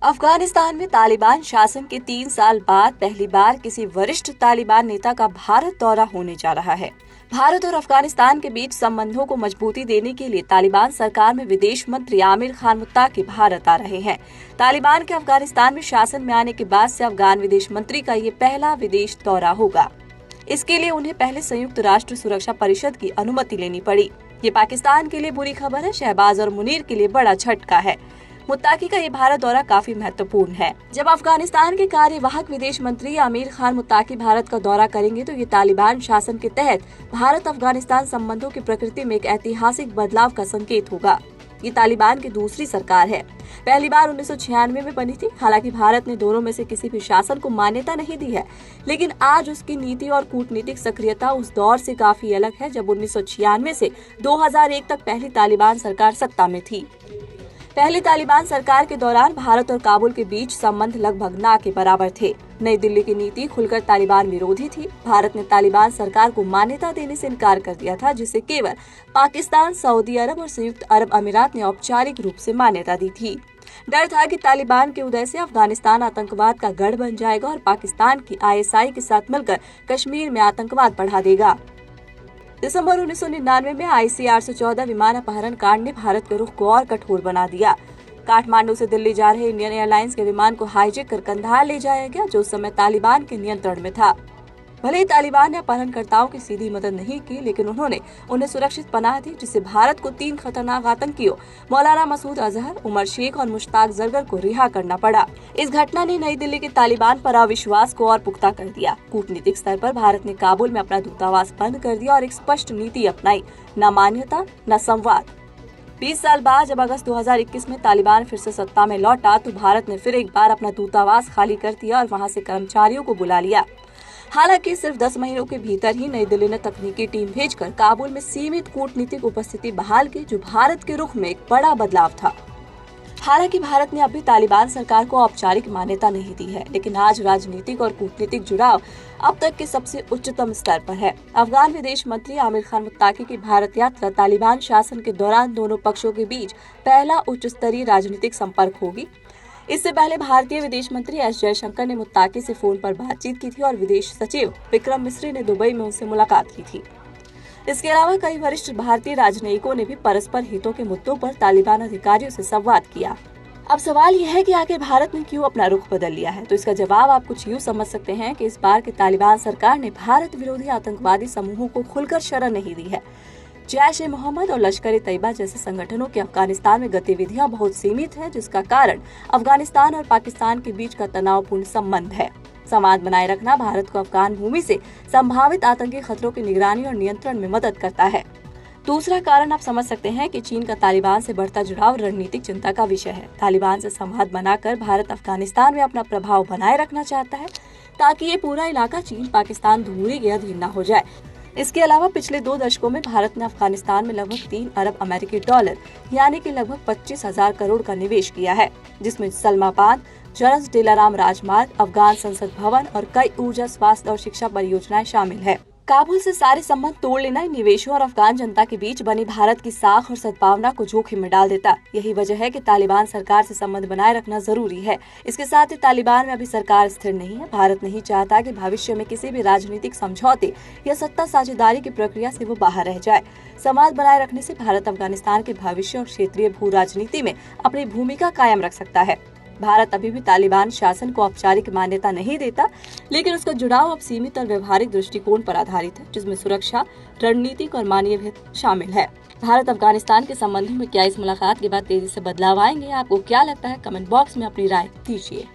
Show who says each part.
Speaker 1: अफगानिस्तान में तालिबान शासन के 3 साल बाद पहली बार किसी वरिष्ठ तालिबान नेता का भारत दौरा होने जा रहा है। भारत और अफगानिस्तान के बीच संबंधों को मजबूती देने के लिए तालिबान सरकार में विदेश मंत्री आमिर खान मुत्ताकी भारत आ रहे हैं। तालिबान के अफगानिस्तान में शासन में आने के बाद से अफगान विदेश मंत्री का ये पहला विदेश दौरा होगा। इसके लिए उन्हें पहले संयुक्त राष्ट्र सुरक्षा परिषद की अनुमति लेनी पड़ी। ये पाकिस्तान के लिए बुरी खबर है, शहबाज और मुनीर के लिए बड़ा झटका है। मुत्ताकी का ये भारत दौरा काफी महत्वपूर्ण है। जब अफगानिस्तान के कार्यवाहक विदेश मंत्री आमिर खान मुत्ताकी भारत का दौरा करेंगे तो ये तालिबान शासन के तहत भारत अफगानिस्तान संबंधों की प्रकृति में एक ऐतिहासिक बदलाव का संकेत होगा। ये तालिबान की दूसरी सरकार है। पहली बार 1996 में बनी थी। हालांकि भारत ने दोनों में से किसी भी शासन को मान्यता नहीं दी है, लेकिन आज उसकी नीति और कूटनीतिक सक्रियता उस दौर से काफी अलग है जब 1996 से 2001 तक पहली तालिबान सरकार सत्ता में थी। पहली तालिबान सरकार के दौरान भारत और काबुल के बीच संबंध लगभग ना के बराबर थे। नई दिल्ली की नीति खुलकर तालिबान विरोधी थी। भारत ने तालिबान सरकार को मान्यता देने से इनकार कर दिया था, जिसे केवल पाकिस्तान, सऊदी अरब और संयुक्त अरब अमीरात ने औपचारिक रूप से मान्यता दी थी। डर था कि तालिबान के उदय से अफगानिस्तान आतंकवाद का गढ़ बन जाएगा और पाकिस्तान की ISI के साथ मिलकर कश्मीर में आतंकवाद बढ़ा देगा। दिसंबर 1999 में IC-814 विमान अपहरण कांड ने भारत के रुख को और कठोर बना दिया। काठमांडू से दिल्ली जा रहे इंडियन एयरलाइंस के विमान को हाईजैक कर कंधार ले जाया गया, जो उस समय तालिबान के नियंत्रण में था। भले ही तालिबान ने अपहरणकर्ताओं की सीधी मदद नहीं की, लेकिन उन्होंने उन्हें सुरक्षित पनाह दी, जिससे भारत को 3 खतरनाक आतंकियों मौलाना मसूद अजहर, उमर शेख और मुश्ताक जरगर को रिहा करना पड़ा। इस घटना ने नई दिल्ली के तालिबान पर अविश्वास को और पुख्ता कर दिया। कूटनीतिक स्तर पर भारत ने काबुल में अपना दूतावास बंद कर दिया और एक स्पष्ट नीति अपनाई, न मान्यता न संवाद। 20 साल बाद जब अगस्त 2021 में तालिबान फिर से सत्ता में लौटा तो भारत ने फिर एक बार अपना दूतावास खाली कर दिया और वहां से कर्मचारियों को बुला लिया। हालांकि सिर्फ 10 महीनों के भीतर ही नई दिल्ली ने तकनीकी टीम भेजकर काबुल में सीमित कूटनीतिक उपस्थिति बहाल की, जो भारत के रुख में एक बड़ा बदलाव था। हालांकि भारत ने अभी तालिबान सरकार को औपचारिक मान्यता नहीं दी है, लेकिन आज राजनीतिक और कूटनीतिक जुड़ाव अब तक के सबसे उच्चतम स्तर पर है। अफगान विदेश मंत्री आमिर खान मुत्ताकी की भारत यात्रा तालिबान शासन के दौरान दोनों पक्षों के बीच पहला उच्च स्तरीय राजनीतिक संपर्क होगी। इससे पहले भारतीय विदेश मंत्री S जयशंकर ने मुत्ताकी से फोन पर बातचीत की थी और विदेश सचिव विक्रम मिस्री ने दुबई में उनसे मुलाकात की थी। इसके अलावा कई वरिष्ठ भारतीय राजनयिकों ने भी परस्पर हितों के मुद्दों पर तालिबान अधिकारियों से संवाद किया। अब सवाल यह है कि आखिर भारत ने क्यों अपना रुख बदल लिया है। तो इसका जवाब आप कुछ यूँ समझ सकते हैं कि इस बार की तालिबान सरकार ने भारत विरोधी आतंकवादी समूहों को खुलकर शरण नहीं दी है। जैश-ए-मोहम्मद और लश्कर-ए-तैयबा जैसे संगठनों की अफगानिस्तान में गतिविधियां बहुत सीमित है, जिसका कारण अफगानिस्तान और पाकिस्तान के बीच का तनावपूर्ण संबंध है। संवाद बनाए रखना भारत को अफगान भूमि से संभावित आतंकी खतरों की निगरानी और नियंत्रण में मदद करता है। दूसरा कारण आप समझ सकते हैं कि चीन का तालिबान से बढ़ता जुड़ाव रणनीतिक चिंता का विषय है। तालिबान से संवाद बनाकर भारत अफगानिस्तान में अपना प्रभाव बनाए रखना चाहता है, ताकि ये पूरा इलाका चीन पाकिस्तान धुरी के अधीन न हो जाए। इसके अलावा पिछले 2 दशकों में भारत ने अफगानिस्तान में लगभग 3 अरब अमेरिकी डॉलर यानी कि लगभग 25,000 करोड़ का निवेश किया है, जिसमें सलमा बांध, जरस डेलाराम राजमार्ग, अफगान संसद भवन और कई ऊर्जा, स्वास्थ्य और शिक्षा परियोजनाएं शामिल है। काबुल से सारे संबंध तोड़ लेना इन निवेशों और अफगान जनता के बीच बनी भारत की साख और सद्भावना को जोखिम में डाल देता। यही वजह है कि तालिबान सरकार से संबंध बनाए रखना जरूरी है। इसके साथ ही तालिबान में अभी सरकार स्थिर नहीं है। भारत नहीं चाहता कि भविष्य में किसी भी राजनीतिक समझौते या सत्ता साझेदारी की प्रक्रिया से वो बाहर रह जाए। संवाद बनाए रखने से भारत अफगानिस्तान के भविष्य और क्षेत्रीय भू राजनीति में अपनी भूमिका कायम रख सकता है। भारत अभी भी तालिबान शासन को औपचारिक मान्यता नहीं देता, लेकिन उसका जुड़ाव अब सीमित और व्यवहारिक दृष्टिकोण पर आधारित है, जिसमें सुरक्षा, रणनीतिक और मानवीय हित शामिल है। भारत अफगानिस्तान के संबंधों में क्या इस मुलाकात के बाद तेजी से बदलाव आएंगे? आपको क्या लगता है? कमेंट बॉक्स में अपनी राय दीजिए।